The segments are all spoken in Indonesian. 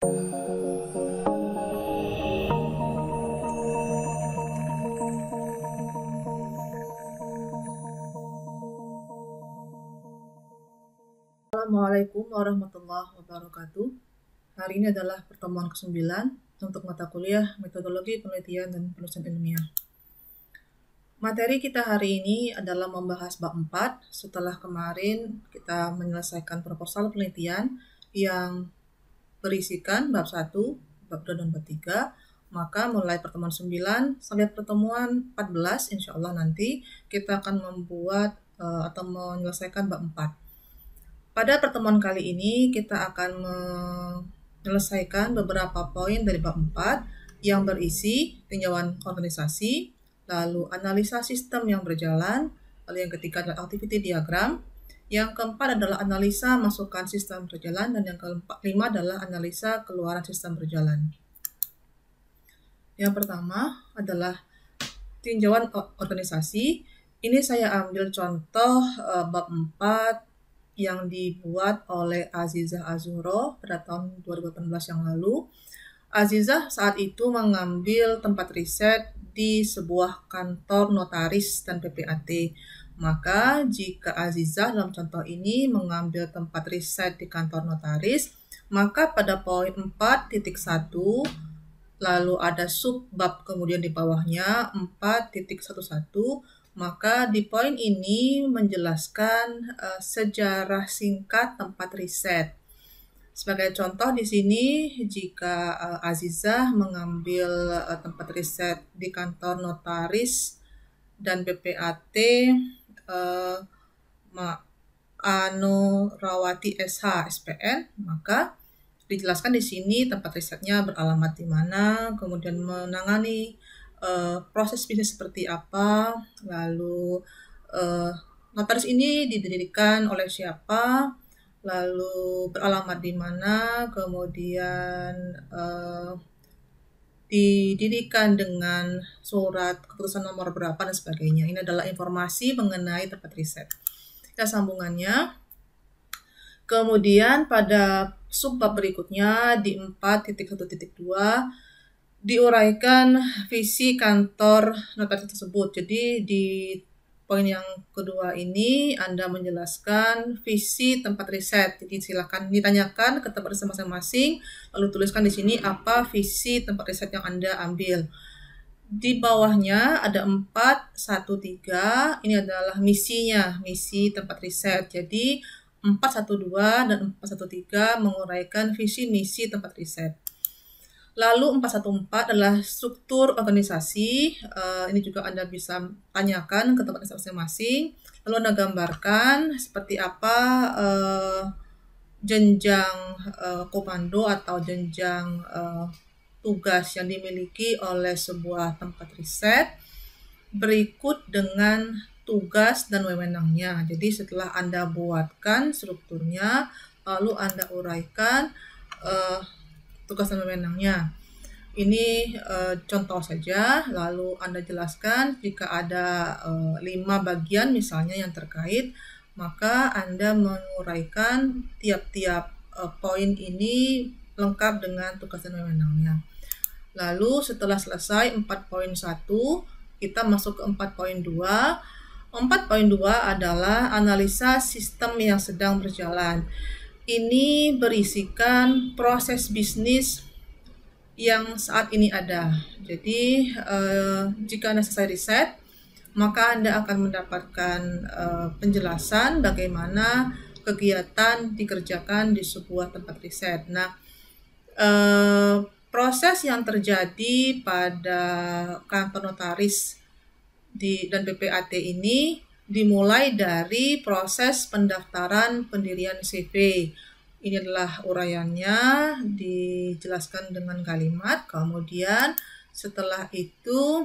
Assalamualaikum warahmatullahi wabarakatuh. Hari ini adalah pertemuan ke-9 untuk mata kuliah Metodologi Penelitian dan Penulisan Ilmiah. Materi kita hari ini adalah membahas bab 4 setelah kemarin kita menyelesaikan proposal penelitian yang berisikan bab 1, bab 2, dan bab 3. Maka mulai pertemuan 9 sampai pertemuan 14 insya Allah nanti kita akan membuat atau menyelesaikan bab 4. Pada pertemuan kali ini kita akan menyelesaikan beberapa poin dari bab 4 yang berisi tinjauan organisasi, lalu analisa sistem yang berjalan, lalu yang ketiga adalah activity diagram, yang keempat adalah analisa masukan sistem berjalan, dan yang kelima adalah analisa keluaran sistem berjalan. Yang pertama adalah tinjauan organisasi. Ini saya ambil contoh bab 4 yang dibuat oleh Azizah Azuro pada tahun 2018 yang lalu. Azizah saat itu mengambil tempat riset di sebuah kantor notaris dan PPAT. Maka jika Azizah dalam contoh ini mengambil tempat riset di kantor notaris, maka pada poin 4.1 lalu ada subbab kemudian di bawahnya 4.11, maka di poin ini menjelaskan sejarah singkat tempat riset. Sebagai contoh di sini, jika Azizah mengambil tempat riset di kantor notaris dan PPAT Ano Rawati SH SPN, maka dijelaskan di sini tempat risetnya beralamat di mana, kemudian menangani proses bisnis seperti apa, lalu notaris ini didirikan oleh siapa, lalu beralamat di mana, kemudian didirikan dengan surat keputusan nomor berapa, dan sebagainya. Ini adalah informasi mengenai tempat riset. Ya, sambungannya. Kemudian pada subbab berikutnya di 4.1.2 diuraikan visi kantor notaris tersebut. Jadi di poin yang kedua ini Anda menjelaskan visi tempat riset. Jadi silakan ditanyakan ke tempat riset masing-masing, lalu tuliskan di sini apa visi tempat riset yang Anda ambil. Di bawahnya ada 4.1.3, ini adalah misinya, misi tempat riset. Jadi 4.1.2 dan 4.1.3 menguraikan visi misi tempat riset. Lalu 4.1.4 adalah struktur organisasi. Ini juga Anda bisa tanyakan ke tempat riset masing-masing. Lalu Anda gambarkan seperti apa jenjang komando atau jenjang tugas yang dimiliki oleh sebuah tempat riset berikut dengan tugas dan wewenangnya. Jadi setelah Anda buatkan strukturnya, lalu Anda uraikan tugas dan wewenangnya. Ini contoh saja, lalu Anda jelaskan jika ada 5 bagian misalnya yang terkait, maka Anda menguraikan tiap-tiap poin ini lengkap dengan tugas dan wewenangnya. Lalu setelah selesai 4.1, kita masuk ke 4.2. 4.2 adalah analisa sistem yang sedang berjalan. Ini berisikan proses bisnis yang saat ini ada. Jadi jika Anda selesai riset, maka Anda akan mendapatkan penjelasan bagaimana kegiatan dikerjakan di sebuah tempat riset. Nah, proses yang terjadi pada kantor notaris dan PPAT ini dimulai dari proses pendaftaran pendirian CV. Ini adalah uraiannya, dijelaskan dengan kalimat. Kemudian setelah itu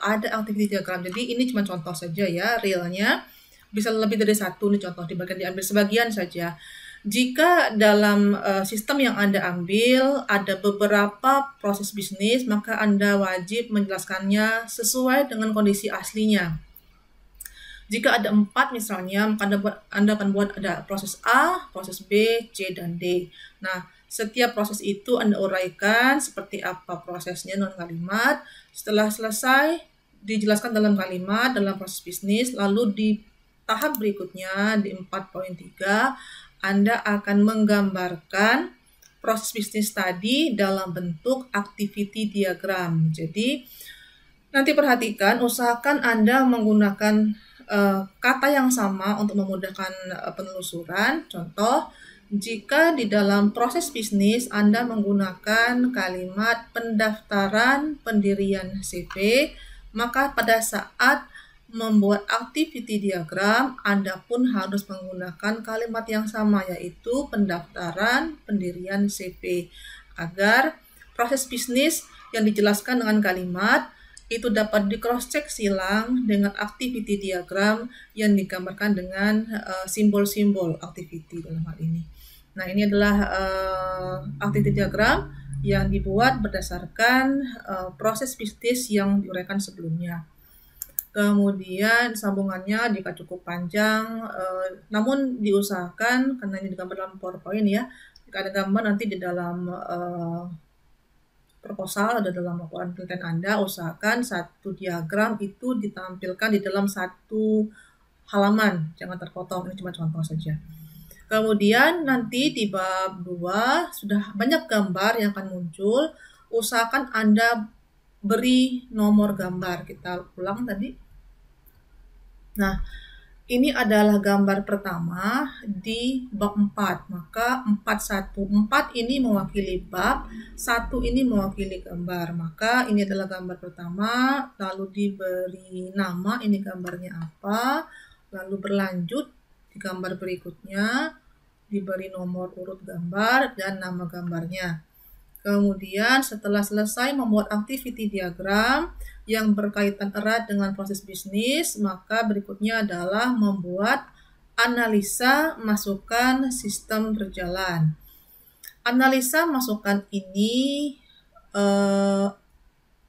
ada activity diagram. Jadi ini cuma contoh saja ya, realnya bisa lebih dari satu nih contoh, diambil sebagian saja. Jika dalam sistem yang Anda ambil ada beberapa proses bisnis, maka Anda wajib menjelaskannya sesuai dengan kondisi aslinya. Jika ada 4 misalnya, maka Anda akan buat ada proses A, proses B, C, dan D. Nah, Setiap proses itu Anda uraikan seperti apa prosesnya dalam kalimat. Setelah selesai, dijelaskan dalam kalimat, dalam proses bisnis, lalu di tahap berikutnya, di 4.3, Anda akan menggambarkan proses bisnis tadi dalam bentuk activity diagram. Jadi, nanti perhatikan, usahakan Anda menggunakan kata yang sama untuk memudahkan penelusuran. Contoh, jika di dalam proses bisnis Anda menggunakan kalimat pendaftaran pendirian CV, maka pada saat membuat activity diagram, Anda pun harus menggunakan kalimat yang sama, yaitu pendaftaran pendirian CV, agar proses bisnis yang dijelaskan dengan kalimat itu dapat di cross check silang dengan activity diagram yang digambarkan dengan simbol-simbol activity dalam hal ini. Nah, ini adalah activity diagram yang dibuat berdasarkan proses bisnis yang diuraikan sebelumnya. Kemudian sambungannya jika cukup panjang, namun diusahakan, karena ini digambar dalam PowerPoint ya, jika ada gambar nanti di dalam proposal, ada dalam laporan penelitian Anda, usahakan satu diagram itu ditampilkan di dalam satu halaman, jangan terpotong, ini cuma contoh saja. Kemudian nanti di bab 2 sudah banyak gambar yang akan muncul, usahakan Anda beri nomor gambar. Kita ulang tadi. Nah, ini adalah gambar pertama di bab 4, maka 414 ini mewakili bab, 1 ini mewakili gambar. Maka ini adalah gambar pertama, lalu diberi nama, ini gambarnya apa, lalu berlanjut di gambar berikutnya, diberi nomor urut gambar dan nama gambarnya. Kemudian setelah selesai membuat activity diagram yang berkaitan erat dengan proses bisnis, maka berikutnya adalah membuat analisa masukan sistem berjalan. Analisa masukan ini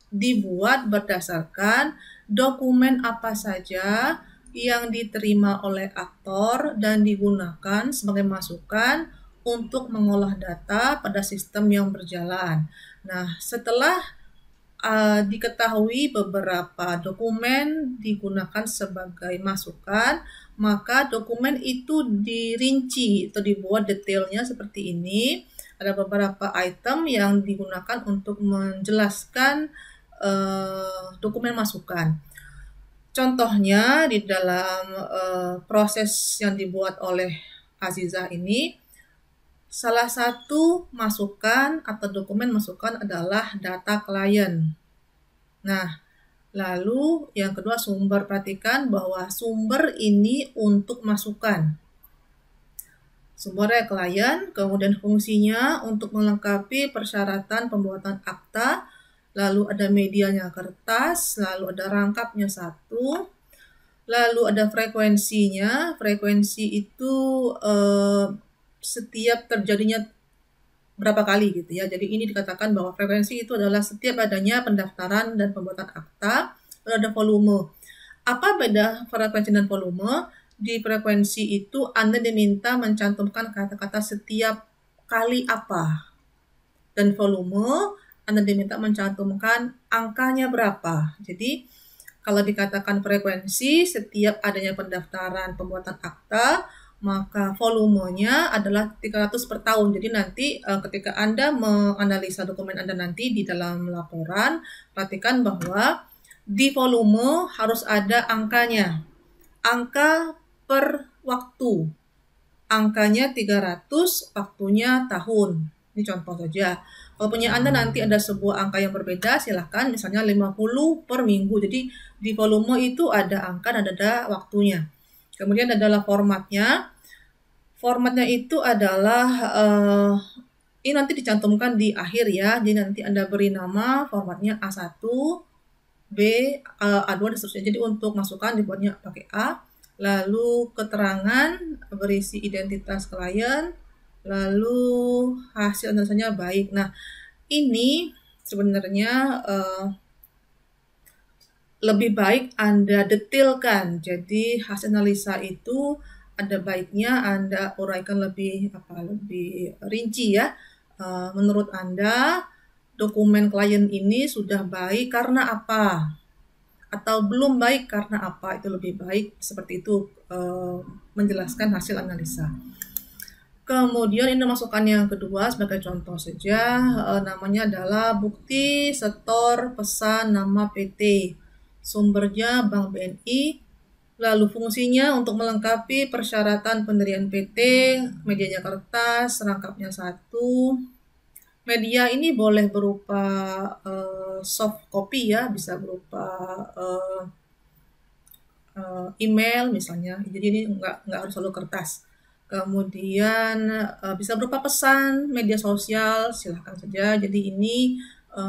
dibuat berdasarkan dokumen apa saja yang diterima oleh aktor dan digunakan sebagai masukan untuk mengolah data pada sistem yang berjalan. Nah, setelah diketahui beberapa dokumen digunakan sebagai masukan, maka dokumen itu dirinci atau dibuat detailnya seperti ini. Ada beberapa item yang digunakan untuk menjelaskan dokumen masukan. Contohnya di dalam proses yang dibuat oleh Azizah ini, salah satu masukan atau dokumen masukan adalah data klien. Nah, lalu yang kedua sumber. Perhatikan bahwa sumber ini untuk masukan. Sumbernya klien, kemudian fungsinya untuk melengkapi persyaratan pembuatan akta, lalu ada medianya kertas, lalu ada rangkapnya 1, lalu ada frekuensinya. Frekuensi itu setiap terjadinya berapa kali gitu ya. Jadi ini dikatakan bahwa frekuensi itu adalah setiap adanya pendaftaran dan pembuatan akta. Lalu ada volume. Apa beda frekuensi dan volume? Di frekuensi itu Anda diminta mencantumkan kata-kata setiap kali apa. Dan volume Anda diminta mencantumkan angkanya berapa. Jadi kalau dikatakan frekuensi setiap adanya pendaftaran pembuatan akta, maka volumenya adalah 300 per tahun. Jadi nanti ketika Anda menganalisa dokumen Anda nanti di dalam laporan, perhatikan bahwa di volume harus ada angkanya. Angka per waktu. Angkanya 300, waktunya tahun. Ini contoh saja. Kalau punya Anda nanti ada sebuah angka yang berbeda, silahkan misalnya 50 per minggu. Jadi di volume itu ada angka dan ada waktunya. Kemudian adalah formatnya. Formatnya itu adalah ini nanti dicantumkan di akhir ya. Jadi nanti Anda beri nama formatnya A1, B, A2 dan seterusnya. Jadi untuk masukan dibuatnya pakai A. Lalu keterangan berisi identitas klien, lalu hasil analisanya baik. Nah, ini sebenarnya lebih baik Anda detailkan. Jadi hasil analisa itu ada baiknya Anda uraikan lebih rinci ya. menurut Anda dokumen klien ini sudah baik karena apa? Atau belum baik karena apa? Itu lebih baik seperti itu, menjelaskan hasil analisa. Kemudian ini masukan yang kedua sebagai contoh saja, namanya adalah bukti setor pesan nama PT. Sumbernya Bank BNI, lalu fungsinya untuk melengkapi persyaratan pendirian PT, medianya kertas, rangkapnya 1. Media ini boleh berupa soft copy ya, bisa berupa email misalnya, jadi ini nggak harus selalu kertas. Kemudian bisa berupa pesan, media sosial, silahkan saja. Jadi ini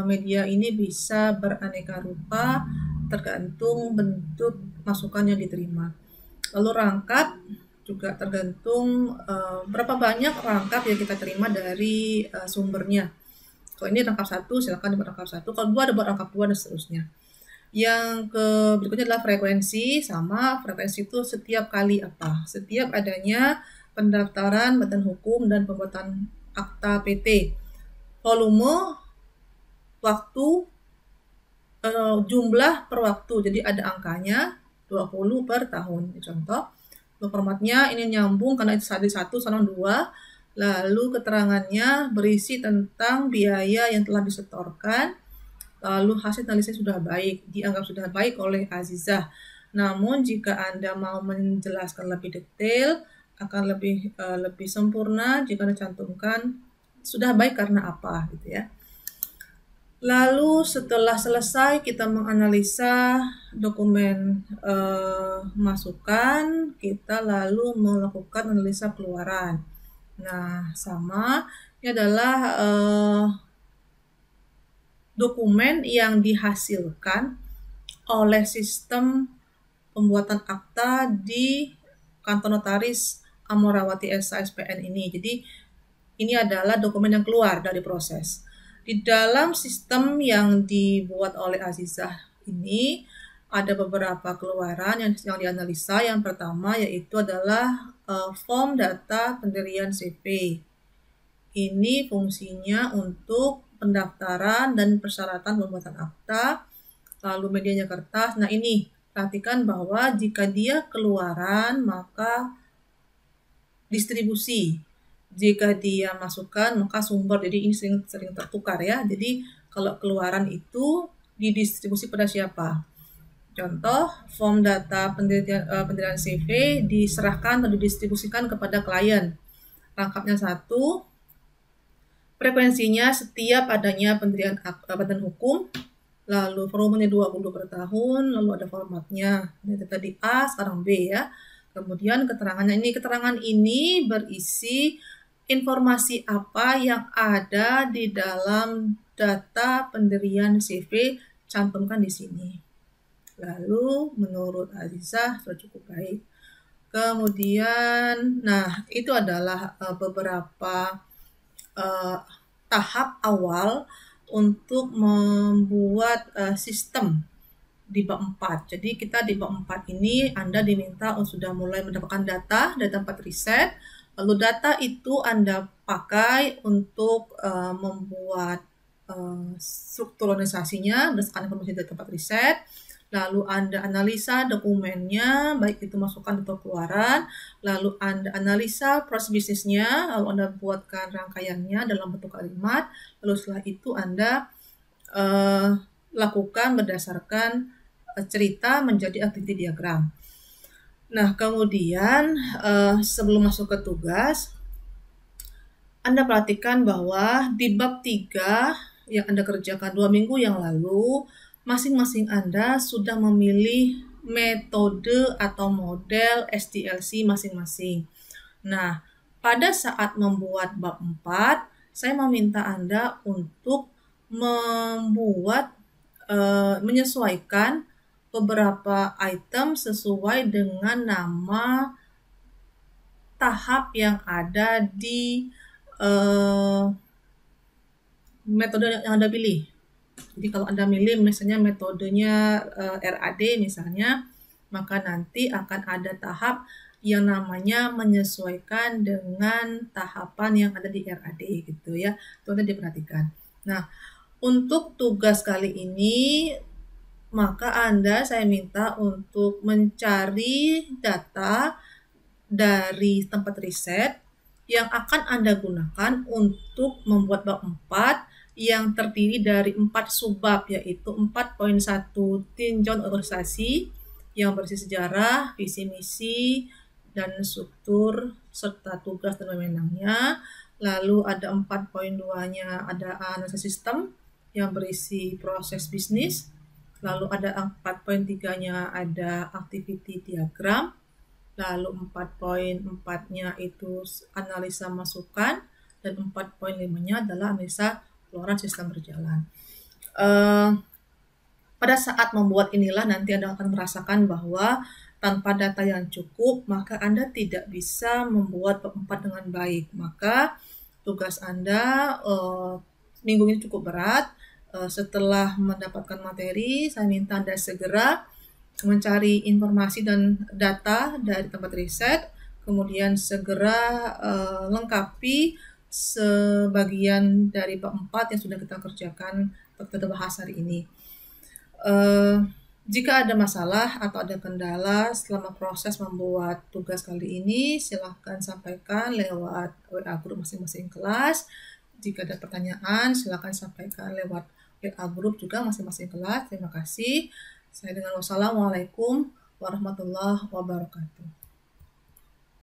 media ini bisa beraneka rupa tergantung bentuk masukan yang diterima. Lalu rangkap juga tergantung berapa banyak rangkap yang kita terima dari sumbernya. Kalau ini rangkap 1, silakan dibuat rangkap 1. Kalau 2 ada buat rangkap 2 dan seterusnya. Yang berikutnya adalah frekuensi. Sama, frekuensi itu setiap kali apa? Setiap adanya pendaftaran badan hukum dan pembuatan akta PT. Volume, waktu, jumlah per waktu. Jadi ada angkanya 20 per tahun. Contoh, formatnya ini nyambung karena itu tadi 1 sama 2. Lalu keterangannya berisi tentang biaya yang telah disetorkan. Lalu hasil analisis sudah baik, dianggap sudah baik oleh Azizah. Namun jika Anda mau menjelaskan lebih detail, akan lebih sempurna jika dicantumkan sudah baik karena apa gitu ya. Lalu setelah selesai kita menganalisa dokumen masukan, kita lalu melakukan analisa keluaran. Nah, sama ini adalah dokumen yang dihasilkan oleh sistem pembuatan akta di kantor notaris Amorawati SPN ini. Jadi ini adalah dokumen yang keluar dari proses. Di dalam sistem yang dibuat oleh Azizah ini ada beberapa keluaran yang dianalisa. Yang pertama yaitu adalah form data pendirian CV. Ini fungsinya untuk pendaftaran dan persyaratan pembuatan akta, lalu medianya kertas. Nah ini, perhatikan bahwa jika dia keluaran maka distribusi. Jika dia masukkan maka sumber. Jadi ini sering tertukar ya. Jadi kalau keluaran itu didistribusi pada siapa? Contoh, form data pendirian CV diserahkan atau didistribusikan kepada klien. Rangkapnya 1. Frekuensinya setiap adanya pendirian badan hukum. Lalu volumenya 20 per tahun. Lalu ada formatnya. Ini tadi A, sekarang B ya. Kemudian keterangannya ini. Keterangan ini berisi informasi apa yang ada di dalam data pendirian CV, cantumkan di sini. Lalu menurut Azizah sudah cukup baik. Kemudian, nah itu adalah beberapa tahap awal untuk membuat sistem di bab 4. Jadi kita di bab 4 ini Anda diminta sudah mulai mendapatkan data dari tempat riset. Lalu data itu Anda pakai untuk membuat struktur organisasinya berdasarkan informasi dari tempat riset. Lalu Anda analisa dokumennya, baik itu masukan atau keluaran. Lalu Anda analisa proses bisnisnya, lalu Anda buatkan rangkaiannya dalam bentuk kalimat. Lalu setelah itu Anda lakukan berdasarkan cerita menjadi activity diagram. Nah, kemudian sebelum masuk ke tugas, Anda perhatikan bahwa di bab 3 yang Anda kerjakan 2 minggu yang lalu, masing-masing Anda sudah memilih metode atau model SDLC masing-masing. Nah, pada saat membuat bab 4, saya meminta Anda untuk membuat menyesuaikan beberapa item sesuai dengan nama tahap yang ada di metode yang Anda pilih. Jadi kalau Anda milih misalnya metodenya RAD misalnya, maka nanti akan ada tahap yang namanya menyesuaikan dengan tahapan yang ada di RAD gitu ya. Itu nanti diperhatikan. Nah, untuk tugas kali ini maka saya minta untuk mencari data dari tempat riset yang akan Anda gunakan untuk membuat bab 4 yang terdiri dari 4 subbab, yaitu 4.1 tinjauan organisasi yang berisi sejarah, visi misi, dan struktur serta tugas dan wewenangnya. Lalu ada 4.2-nya ada analisis sistem yang berisi proses bisnis. Lalu ada 4.3-nya ada activity diagram. Lalu 4.4-nya itu analisa masukan, dan 4.5-nya adalah analisa keluaran sistem berjalan. Pada saat membuat inilah nanti Anda akan merasakan bahwa tanpa data yang cukup, maka Anda tidak bisa membuat bab 4 dengan baik. Maka tugas Anda minggu ini cukup berat. Setelah mendapatkan materi, saya minta Anda segera mencari informasi dan data dari tempat riset, kemudian segera lengkapi sebagian dari bab 4 yang sudah kita kerjakan atau kita bahas hari ini. Jika ada masalah atau ada kendala selama proses membuat tugas kali ini, silahkan sampaikan lewat WA grup masing-masing kelas. Jika ada pertanyaan, silahkan sampaikan lewat WA grup juga masing-masing kelas. Terima kasih. Saya dengan wassalamualaikum warahmatullahi wabarakatuh.